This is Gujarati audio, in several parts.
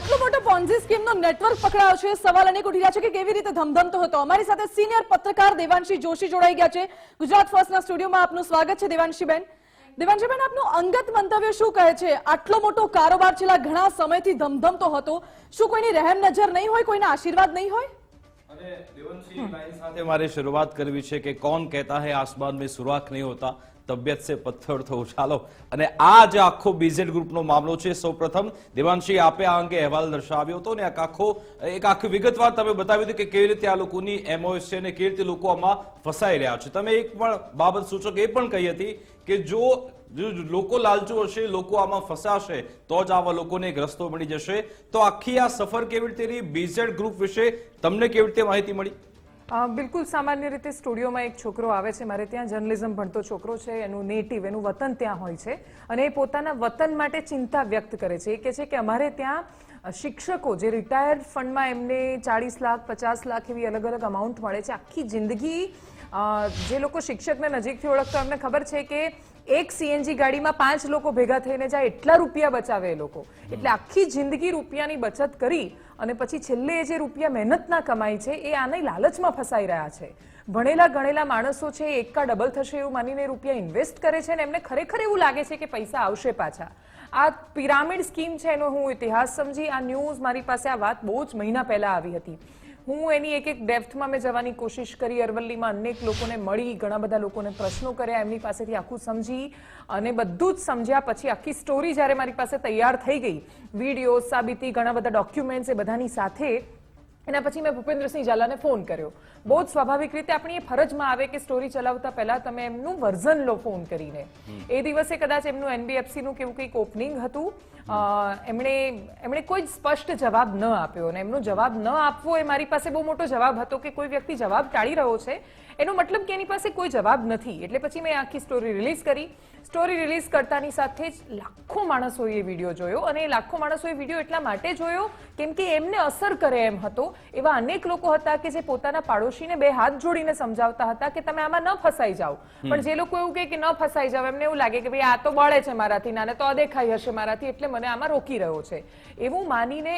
આટલો મોટો પોન્ઝી સ્કીમનો નેટવર્ક પકડાયો છે. સવાલ અનેક ઉઠી રહ્યા છે કે કેવી રીતે ધમધમતો હતો. અમારી સાથે સિનિયર પત્રકાર દેવાંશી જોશી જોડાઈ ગયા છે. ગુજરાત ફર્સ્ટના સ્ટુડિયોમાં આપનું સ્વાગત છે દેવાંશીબેન. દેવાંશીબેન, આપનું અંગત મંતવ્ય શું કહે છે? આટલો મોટો કારોબાર છેલ્લા ઘણા સમયથી ધમધમતો હતો, શું કોઈની રહેમ નજર નહીં હોય, કોઈના આશીર્વાદ નહીં હોય? અને દેવંશી લાઈન સાથે મારે શરૂઆત કરવી છે કે કોણ કહેતા હૈ આસમાન में सुराख नहीं होता, તબિયત સે પથ્થર તો ઉછાલો. અને આ જે આખો બીઝેડ ગ્રુપનો મામલો છે, સૌપ્રથમ દેવાંશી આપે આ અંગે અહેવાલ દર્શાવ્યો હતો ને આખી વિગતવાર તમે બતાવ્યું હતું કે કેવી રીતે આ લોકોની એમઓએસ છે અને કેવી રીતે લોકો આમાં ફસાઈ રહ્યા છે. તમે એક પણ બાબત સૂચક એ પણ કહી હતી કે જો લોકો લાલચુ હશે, લોકો આમાં ફસાશે તો જ આવા લોકોને એક રસ્તો મળી જશે. તો આખી આ સફર કેવી રીતે રહી, બીઝેડ ગ્રુપ વિશે તમને કેવી રીતે માહિતી મળી? બિલકુલ સામાન્ય રીતે સ્ટુડિયોમાં એક છોકરો આવે છે, મારે ત્યાં જર્નલિઝમ ભણતો છોકરો છે, એનું નેટિવ, એનું વતન ત્યાં હોય છે અને એ પોતાના વતન માટે ચિંતા વ્યક્ત કરે છે. એ કહે છે કે અમારે ત્યાં શિક્ષકો જે રિટાયર્ડ ફંડમાં એમને 40 લાખ 50 લાખ એવી અલગ અલગ અમાઉન્ટ મળે છે. આખી જિંદગી જે લોકો શિક્ષકને નજીકથી ઓળખતો એમને ખબર છે કે એક સીએનજી ગાડીમાં 5 લોકો ભેગા થઈને જાય એટલા રૂપિયા બચાવે એ લોકો. એટલે આખી જિંદગી રૂપિયાની બચત કરી અને પછી છેલ્લે જે રૂપિયા મહેનત ના કમાય છે એ આની લાલચમાં ફસાઈ રહ્યા છે. ભણેલા ગણેલા માણસો છે, એકા ડબલ થશે એવું માનીને રૂપિયા ઇન્વેસ્ટ કરે છે અને એમને ખરેખર એવું લાગે છે કે પૈસા આવશે પાછા. આ પિરામિડ સ્કીમ છે એનો હું ઇતિહાસ સમજી, આ ન્યૂઝ મારી પાસે આ વાત બહુ જ મહિના પહેલા આવી હતી. હું એની એક ડેપ્થમાં મેં જવાની કોશિશ કરી, અરવલ્લીમાં અનેક લોકોને મળી, ઘણા બધા લોકોને પ્રશ્નો કર્યા, એમની પાસેથી આખું સમજી અને બધું જ સમજ્યા પછી આખી સ્ટોરી જ્યારે મારી પાસે તૈયાર થઈ ગઈ, વિડીયો, સાબિતી, ઘણા બધા ડોક્યુમેન્ટ્સ એ બધાની સાથે, એના પછી મેં ભૂપેન્દ્રસિંહ ઝાલાને ફોન કર્યો. બહુ જ સ્વાભાવિક રીતે આપણી એ ફરજમાં આવે કે સ્ટોરી ચલાવતા પહેલા તમે એમનું વર્ઝન લો ફોન કરીને. એ દિવસે કદાચ એમનું એનબીએફસીનું કેવું કંઈક ઓપનિંગ હતું. એમણે કોઈ સ્પષ્ટ જવાબ ન આપ્યો અને એમનો જવાબ ન આપવો એ મારી પાસે બહુ મોટો જવાબ હતો કે કોઈ વ્યક્તિ જવાબ ટાળી રહ્યો છે એનો મતલબ કે એની પાસે કોઈ જવાબ નથી. એટલે પછી મેં આખી સ્ટોરી રિલીઝ કરી. સ્ટોરી રિલીઝ કરતાની સાથે જ લાખો માણસોએ એ વિડીયો જોયો અને એ લાખો માણસોએ વિડીયો એટલા માટે જોયો કેમ કે એમને અસર કરે એમ હતો. એવા અનેક લોકો હતા કે જે પોતાના પાડોશીને બે હાથ જોડીને સમજાવતા હતા કે તમે આમાં ન ફસાઈ જાઓ, પણ જે લોકો એવું કહે કે ન ફસાઈ જાવ, એમને એવું લાગે કે ભાઈ આ તો બળે છે મારાથી, નાને તો અદેખાઈ હશે મારાથી, એટલે મને આમાં રોકી રહ્યો છે એવું માનીને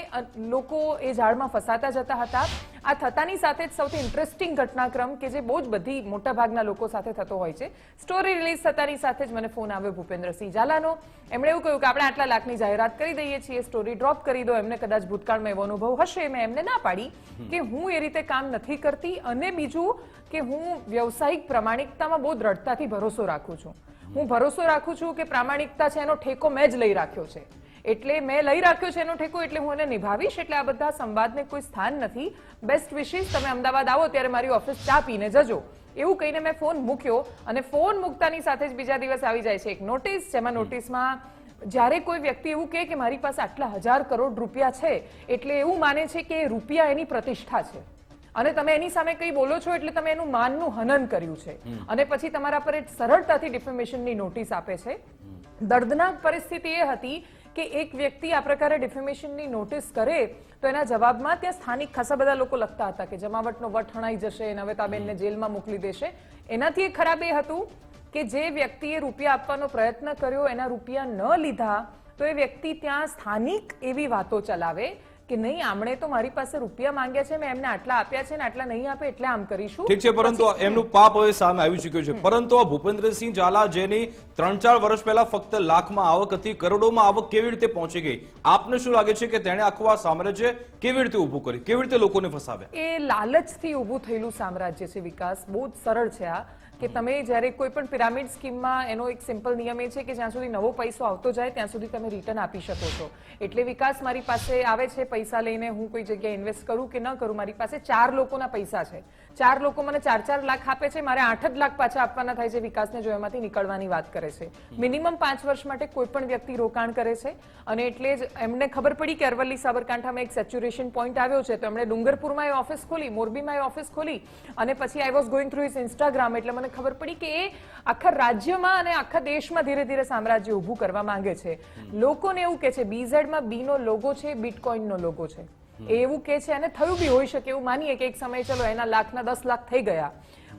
લોકો એ ઝાડમાં ફસાતા જતા હતા. આ થતાની સાથે જ સૌથી ઇન્ટરેસ્ટિંગ ઘટનાક્રમ કે જે બહુ જ બધી મોટાભાગના લોકો સાથે થતો હોય છે, સ્ટોરી રિલીઝ થતાની સાથે જ મને ફોન આવ્યો ભૂપેન્દ્રસિંહ ઝાલાનો. એમણે એવું કહ્યું કે આપણે આટલા લાખની જાહેરાત કરી દઈએ છીએ, સ્ટોરી ડ્રોપ કરી દો. એમને કદાચ ભૂતકાળમાં એવો અનુભવ હશે, મેં એમને ના પાડી કે હું એ રીતે કામ નથી કરતી અને બીજું કે હું વ્યવસાયિક પ્રામાણિકતામાં બહુ દ્રઢતાથી ભરોસો રાખું છું. હું ભરોસો રાખું છું કે પ્રામાણિકતા છે એનો ઠેકો મેં જ લઈ રાખ્યો છે, એટલે મેં લઈ રાખ્યો છે એનો ઠેકો, એટલે હું એને નિભાવીશ. એટલે આ બધા સંવાદને કોઈ સ્થાન નથી. બેસ્ટ વિશિસ, તમે અમદાવાદ આવો ત્યારે મારી ઓફિસ ચા પીને જજો એવું કહીને મેં ફોન મૂક્યો અને ફોન મૂકતાની સાથે જ બીજા દિવસ આવી જાય છે એક નોટિસ, જેમાં નોટિસમાં જ્યારે કોઈ વ્યક્તિ એવું કહે કે મારી પાસે આટલા 1000 કરોડ રૂપિયા છે એટલે એવું માને છે કે રૂપિયા એની પ્રતિષ્ઠા છે અને તમે એની સામે કંઈ બોલો છો એટલે તમે એનું માનનું હનન કર્યું છે અને પછી તમારા પર સરળતાથી ડિફેમેશનની નોટિસ આપે છે. દર્દનાક પરિસ્થિતિ એ હતી કે એક વ્યક્તિ આ પ્રકારે ડિફેમેશનની નોટિસ કરે તો એના જવાબમાં ત્યાં સ્થાનિક ખાસા બધા લોકો લખતા હતા કે જમાવટનો વટ હણાઈ જશે, નવેતાબેનને જેલમાં મોકલી દેશે. એનાથી ખરાબ એ હતું કે જે વ્યક્તિએ રૂપિયા આપવાનો પ્રયત્ન કર્યો એના રૂપિયા ન લીધા તો એ વ્યક્તિ ત્યાં સ્થાનિક એવી વાતો ચલાવે કે નહીં આમણે તો મારી પાસે રૂપિયા માંગ્યા છે, મેં એમને આટલા આપ્યા છે ને આટલા નહીં આપે એટલે આમ કરીશું. ઠીક છે, પરંતુ એમનું પાપ હવે સામે આવી ચૂક્યું છે. પરંતુ આ ભૂપેન્દ્રસિંહ ઝાલા જેની 3-4 વર્ષ પહેલા ફક્ત લાખમાં આવક હતી, કરોડોમાં આવક કેવી રીતે પહોંચી ગઈ? આપને શું લાગે છે કે તેણે આખું આ સામ્રાજ્ય કેવી રીતે ઊભું કર્યું, કેવી રીતે લોકોને ફસાવ્યા? એ લાલચથી ઊભું થયેલું સામ્રાજ્ય છે વિકાસ. બહુ જ સરળ છે આ કે તમે જ્યારે કોઈ પણ પિરામિડ સ્કીમમાં એનો એક સિમ્પલ નિયમ એ છે કે જ્યાં સુધી નવો પૈસો આવતો જાય ત્યાં સુધી તમે રિટર્ન આપી શકો છો. એટલે વિકાસ મારી પાસે આવે છે પૈસા લઈને, હું કોઈ જગ્યાએ ઇન્વેસ્ટ કરું કે ન કરું, મારી પાસે 4 લોકોના પૈસા છે. 4 લોકો મને 4-4 લાખ આપે છે, મારે 8 જ લાખ પાછા આપવાના થાય છે વિકાસને જો એમાંથી નીકળવાની વાત કરે છે. મિનિમમ 5 વર્ષ માટે કોઈ પણ વ્યક્તિ રોકાણ કરે છે અને એટલે જ એમને ખબર પડી કે અરવલ્લી સાબરકાંઠામાં એક સેચ્યુરેશન પોઈન્ટ આવ્યો છે તો એમણે ડુંગરપુરમાં એ ઓફિસ ખોલી, મોરબીમાં એ ઓફિસ ખોલી અને પછી I was going through his Instagram એટલે મને ખબર પડી કે એ આખા રાજ્યમાં અને આખા દેશમાં ધીરે ધીરે સામ્રાજ્ય ઊભું કરવા માંગે છે. લોકોને એવું કે છે બીઝેડમાં બી નો લોગો છે, બિટકોઇનનો લોગો છે, એવું કે છે અને થયું બી હોઈ શકે એવું માનીએ કે એક સમય ચલો એના લાખના 10 લાખ થઈ ગયા,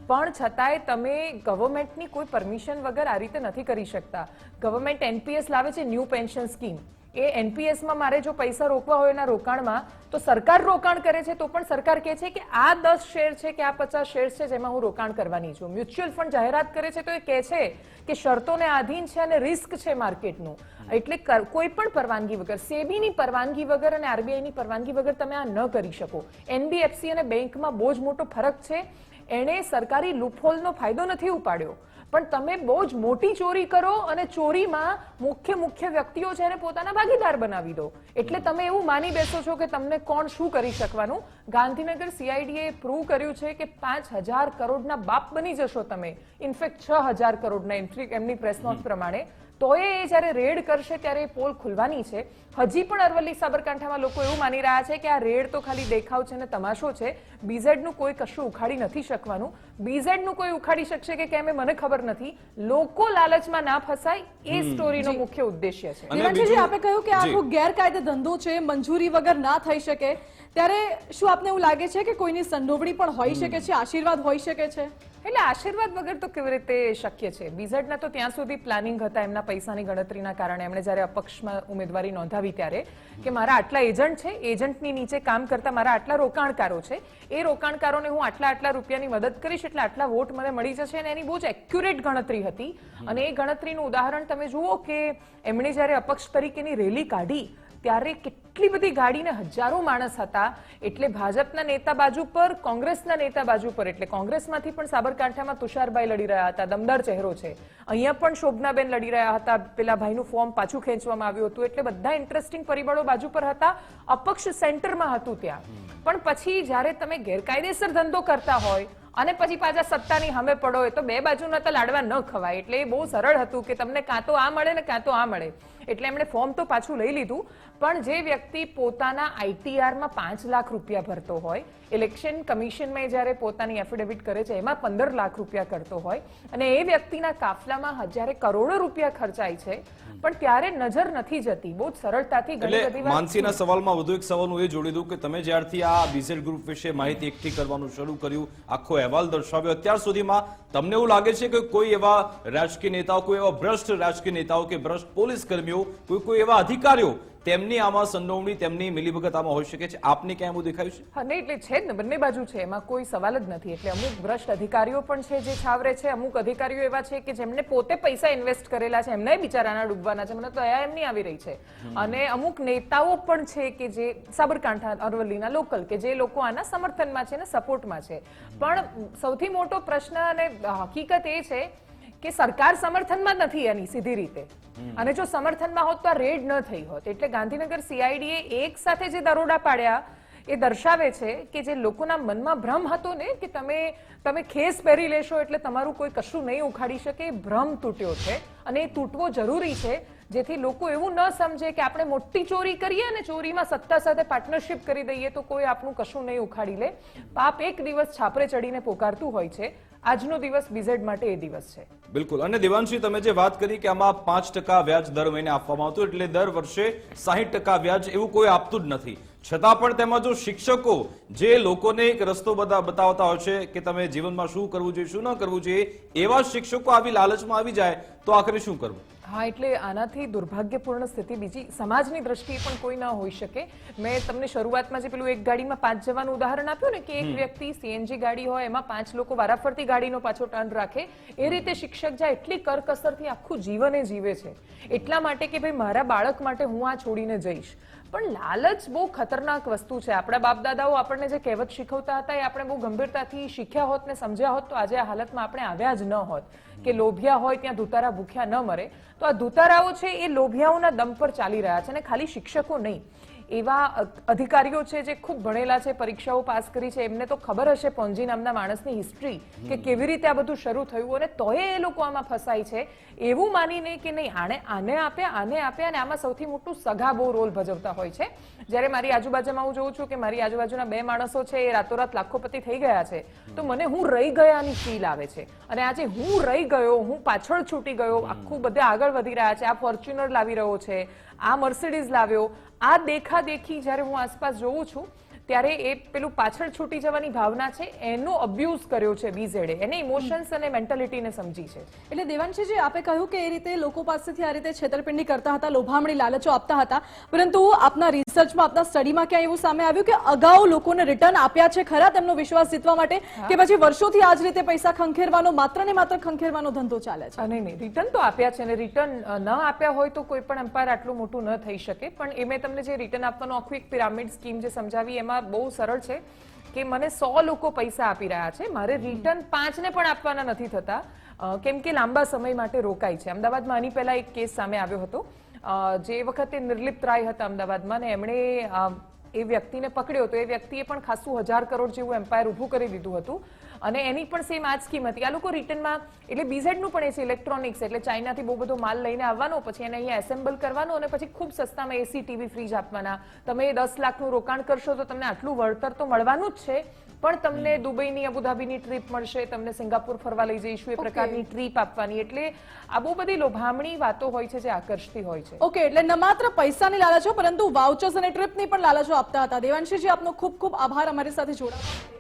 પણ છતાંય તમે ગવર્મેન્ટની કોઈ પરમિશન વગર આ રીતે નથી કરી શકતા. ગવર્મેન્ટ એનપીએસ લાવે છે, ન્યૂ પેન્શન સ્કીમ, એ એનપીએસમાં મારે જો પૈસા રોકવા હોય એના રોકાણમાં, તો સરકાર રોકાણ કરે છે તો પણ સરકાર કહે છે કે આ 10 શેર છે કે આ 50 શેર છે જેમાં હું રોકાણ કરવાની છું. મ્યુચ્યુઅલ ફંડ જાહેરાત કરે છે તો એ કહે છે કે શરતોને આધીન છે અને રિસ્ક છે માર્કેટનું. એટલે કોઈ પણ પરવાનગી વગર, સેબીની પરવાનગી વગર અને આરબીઆઈની પરવાનગી વગર તમે આ ન કરી શકો. એનબીએફસી અને બેંકમાં બહુ જ મોટો ફરક છે. એણે સરકારી લૂપહોલનો ફાયદો નથી ઉપાડ્યો, પણ તમે બહુ જ મોટી ચોરી કરો અને ચોરીમાં મુખ્ય વ્યક્તિઓ છે એને પોતાના ભાગીદાર બનાવી દો. એટલે તમે એવું માની બેસો છો કે તમને કોણ શું કરી શકવાનું. ગાંધીનગર સીઆઈડીએ પ્રૂવ કર્યું છે કે 5,000 કરોડના બાપ બની જશો તમે. ઇનફેક્ટ 6,000 કરોડના એમની પ્રેસ નોટ પ્રમાણે. તોય એ જ્યારે રેડ કરશે ત્યારે એ પોલ ખુલવાની છે. હજી પણ અરવલ્લી સાબરકાંઠામાં લોકો એવું માની રહ્યા છે કે આ રેડ તો ખાલી દેખાવ છે અને તમાશો છે. બીઝેડનું કોઈ કશું ઉખાડી નથી શકવાનું. બીઝેડનું કોઈ ઉખાડી શકશે કે કેમ એ મને ખબર નથી. લોકો લાલચમાં ના ફસાય એ સ્ટોરીનો મુખ્ય ઉદ્દેશ્ય છે. દેવાંશીજી, આપે કહ્યું કે આખો ગેરકાયદે ધંધો છે, મંજૂરી વગર ના થઈ શકે, ત્યારે શું આપને એવું લાગે છે કે કોઈની સંડોવણી પણ હોઈ શકે છે, આશીર્વાદ હોઈ શકે છે? એટલે આશીર્વાદ વગર તો કેવી રીતે શક્ય છે? બીઝેડના તો ત્યાં સુધી પ્લાનિંગ હતા એમના પૈસાની ગણતરીના કારણે. એમણે જ્યારે અપક્ષમાં ઉમેદવારી નોંધાવી ત્યારે કે મારા આટલા એજન્ટ છે, એજન્ટની નીચે કામ કરતા મારા આટલા રોકાણકારો છે, એ રોકાણકારોને હું આટલા રૂપિયાની મદદ કરીશ એટલે આટલા વોટ મને મળી જશે. અને એની બહુ જ એક્યુરેટ ગણતરી હતી. અને એ ગણતરીનું ઉદાહરણ તમે જુઓ કે એમણે જ્યારે અપક્ષ તરીકેની રેલી કાઢી ત્યારે કેટલી બધી ગાડીને હજારો માણસ હતા. એટલે ભાજપના નેતા બાજુ પર, કોંગ્રેસના નેતા બાજુ પર, એટલે કોંગ્રેસમાંથી પણ સાબરકાંઠામાં તુષારભાઈ લડી રહ્યા હતા, દમદાર ચહેરો છે. અહીંયા પણ શોભનાબેન લડી રહ્યા હતા, પેલા ભાઈનું ફોર્મ પાછું ખેંચવામાં આવ્યું હતું. એટલે બધા ઇન્ટરેસ્ટિંગ પરિબળો બાજુ પર હતા. અપક્ષ સેન્ટરમાં હતું ત્યાં. પણ પછી જ્યારે તમે ગેરકાયદેસર ધંધો કરતા હોય અને પછી પાછા સત્તાની સામે પડો હોય તો બે બાજુના તો લાડવા ન ખવાય. એટલે એ બહુ સરળ હતું કે તમને કાં તો આ મળે ને કાં તો આ મળે. એટલે એમણે ફોર્મ તો પાછું લઈ લીધું. પણ જે વ્યક્તિ પોતાના આઈટીઆરમાં 5 લાખ રૂપિયા ભરતો હોય, ઇલેક્શન કમિશનમાં જ્યારે પોતાની એફિડેવિટ કરે છે એમાં 15 લાખ રૂપિયા કરતો હોય, અને એ વ્યક્તિના કાફલામાં હજારે કરોડો રૂપિયા ખર્ચાય છે, પણ ત્યારે નજર નથી જતી. બહુ જ સરળતાથી ઘણી બધી વાત. માનસીના સવાલમાં વધુ એક સવાલ હું એ જોડી દઉં કે તમે જ્યારથી આ બીઝેડ ગ્રુપ વિશે માહિતી એકઠી કરવાનું શરૂ કર્યું, આખો અહેવાલ દર્શાવ્યો, અત્યાર સુધીમાં તમને એવું લાગે છે કે કોઈ એવા રાજકીય નેતાઓ, કોઈ એવા ભ્રષ્ટ રાજકીય નેતાઓ કે ભ્રષ્ટ પોલીસ કર્મીઓ, કોઈ એવા અધિકારીઓ તેમની આમાં સંડોવણી, તેમની મિલીભગત આમાં હોઈ શકે છે? આપને ક્યાં એવું દેખાયું છે? હા, નહીં, એટલે છે જ ને, બંને બાજુ છે, એમાં કોઈ સવાલ જ નથી. એટલે અમુક ભ્રષ્ટ અધિકારીઓ પણ છે જે છાવરે છે, અમુક અધિકારીઓ એવા છે કે જેમને પોતે પૈસા ઇન્વેસ્ટ કરેલા છે, એમને બિચારાના ડૂબવાના છે, મને તો દયા એમની આવી રહી છે. અને અમુક નેતાઓ પણ છે કે જે સાબરકાંઠા, અરવલ્લીના લોકલ, કે જે લોકો આના સમર્થનમાં છે ને સપોર્ટમાં છે. પણ સૌથી મોટો પ્રશ્ન અને હકીકત એ છે કે સરકાર સમર્થનમાં નથી એની સીધી રીતે. અને જો સમર્થનમાં હોત તો આ રેડ ન થઈ હોત. એટલે ગાંધીનગર સીઆઈડીએ એક સાથે જે દરોડા પાડ્યા એ દર્શાવે છે કે જે લોકોના મનમાં ભ્રમ હતો ને કે તમે ખેસ પહેરી લેશો એટલે તમારું કોઈ કશું નહીં ઉખાડી શકે, એ ભ્રમ તૂટ્યો છે. અને એ તૂટવો જરૂરી છે, જેથી લોકો એવું ન સમજે કે આપણે મોટી ચોરી કરીએ અને ચોરીમાં સત્તા સાથે પાર્ટનરશિપ કરી દઈએ તો કોઈ આપણું કશું નહીં ઉખાડી લે. પાપ એક દિવસ છાપરે ચડીને પોકારતું હોય છે. આજનો દિવસ બીઝેડ માટે એ દિવસ છે. બિલકુલ. અને દેવાંશી, તમે જે વાત કરી કે આમાં 5% વ્યાજ દર મહિને આપવામાં આવતું, એટલે દર વર્ષે 60% વ્યાજ એવું કોઈ આપતું જ નથી. છતાં પણ તેમાં જો શિક્ષકો જે લોકોને એક રસ્તો બતાવતા હોય છે કે તમે જીવનમાં શું કરવું જોઈએ, શું ન કરવું જોઈએ, એવા શિક્ષકો આવી લાલચમાં આવી જાય તો આખરે શું કરવું? હા, એટલે આનાથી દુર્ભાગ્યપૂર્ણ સ્થિતિ બીજી સમાજની દ્રષ્ટિએ પણ કોઈ ન હોઈ શકે. મેં તમને શરૂઆતમાં જે પેલું એક ગાડીમાં 5 જવાનું ઉદાહરણ આપ્યું ને કે એક વ્યક્તિ સીએનજી ગાડી હોય એમાં 5 લોકો વારાફરતી ગાડીનો પાછો ટર્ન રાખે, એ રીતે શિક્ષક જ્યાં એટલી કરકસરથી આખું જીવન એ જીવે છે એટલા માટે કે ભાઈ મારા બાળક માટે હું આ છોડીને જઈશ. પણ લાલચ બહુ ખતરનાક વસ્તુ છે. આપણા બાપ દાદાઓ આપણને જે કહેવત શીખવતા હતા એ આપણે બહુ ગંભીરતાથી શીખ્યા હોત ને સમજ્યા હોત તો આજે આ હાલતમાં આપણે આવ્યા જ ન હોત. કે લોભિયા હોય ત્યાં ધુતારા ભૂખ્યા ન મરે. તો આ ધુતારાઓ છે એ લોભિયાઓના દમ પર ચાલી રહ્યા છે. અને ખાલી શિક્ષકો નહીં, એવા અધિકારીઓ છે જે ખૂબ ભણેલા છે, પરીક્ષાઓ પાસ કરી છે, એમને તો ખબર હશે પોન્જી નામના માણસની હિસ્ટ્રી કે કેવી રીતે આ બધું શરૂ થયું, અને તોય એ લોકો આમાં ફસાય છે એવું માનીને કે નહીં આને આપ્યા અને આમાં સૌથી મોટું સગા બહુ રોલ ભજવતા હોય છે. જ્યારે મારી આજુબાજુમાં હું જોઉં છું કે મારી આજુબાજુના 2 માણસો છે એ રાતોરાત લાખોપતિ થઈ ગયા છે, તો મને હું રહી ગયાની ફીલ આવે છે. અને આજે હું રહી ગયો, હું પાછળ છૂટી ગયો, આખું બધે આગળ વધી રહ્યા છે, આ ફોર્ચ્યુનર લાવી રહ્યો છે, આ મર્સિડીઝ લાવ્યો, આ દેખાદેખી જ્યારે હું આસપાસ જોઉં છું ત્યારે એ પેલું પાછળ છૂટી જવાની ભાવના છે એનો અબ્યુઝ કર્યો છે બીઝેડે, એને ઇમોશન્સ અને મેન્ટાલિટીને સમજી છે. એટલે દેવાંશીજી, આપે કહ્યું કે એ રીતે લોકો પાસેથી આ રીતે છેતરપિંડી કરતા હતા, લોભામણી લાલચો આપતા હતા, પરંતુ આપના રિસર્ચમાં, આપના સ્ટડીમાં ક્યાં એવું સામે આવ્યું કે અગાઉ લોકોને રિટર્ન આપ્યા છે ખરા તેમનો વિશ્વાસ જીતવા માટે, કે પછી વર્ષોથી આ જ રીતે પૈસા ખંખેરવાનો, માત્ર ને માત્ર ખંખેરવાનો ધંધો ચાલે છે? નહીં, રિટર્ન તો આપ્યા છે, અને રિટર્ન ન આપ્યા હોય તો કોઈ પણ એમ્પાયર આટલું મોટું ન થઈ શકે. પણ એ મેં તમને જે રિટર્ન આપવાનો આખું એક પિરામિડ સ્કીમ જે સમજાવી, એમાં બહુ સરળ છે કે મને 100 લોકો પૈસા આપી રહ્યા છે, મારે રિટર્ન 5 ને પણ આપવાના નથી થતા, કેમ કે લાંબા સમય માટે રોકાય છે. અમદાવાદમાં આની પહેલા એક કેસ સામે આવ્યો હતો, જે વખતે નિર્લિપ્ત રાય હતા અમદાવાદમાં, ને એમણે એ વ્યક્તિને પકડ્યો તો એ વ્યક્તિએ પણ ખાસું 1000 કરોડ જેવું એમ્પાયર ઊભું કરી દીધું હતું, અને એની પણ સેમ આ જ સ્કીમ હતી. આ લોકો રિટર્નમાં, એટલે બીઝેડનું પણ એ છે ઇલેક્ટ્રોનિક્સ, એટલે ચાઇનાથી બહુ બધો માલ લઈને આવવાનો, પછી એને અહીંયા એસેમ્બલ કરવાનો, અને પછી ખૂબ સસ્તામાં એસી, ટીવી, ફ્રીજ આપવાના. તમે 10 લાખનું રોકાણ કરશો તો તમને આટલું વળતર તો મળવાનું જ છે, પણ તમને દુબઈની, અબુધાબીની ટ્રીપ મળશે, તમને સિંગાપુર ફરવા લઈ જઈશું એ પ્રકારની ટ્રીપ આપવાની. એટલે આ બહુ બધી લોભામણી વાતો હોય છે જે આકર્ષતી હોય છે. ઓકે, એટલે ન માત્ર પૈસાની લાલચો પરંતુ વાઉચર્સ અને ટ્રીપની પણ લાલચો આપતા હતા. દેવાંશીજી, આપનો ખૂબ ખૂબ આભાર અમારી સાથે જોડાવા માટે.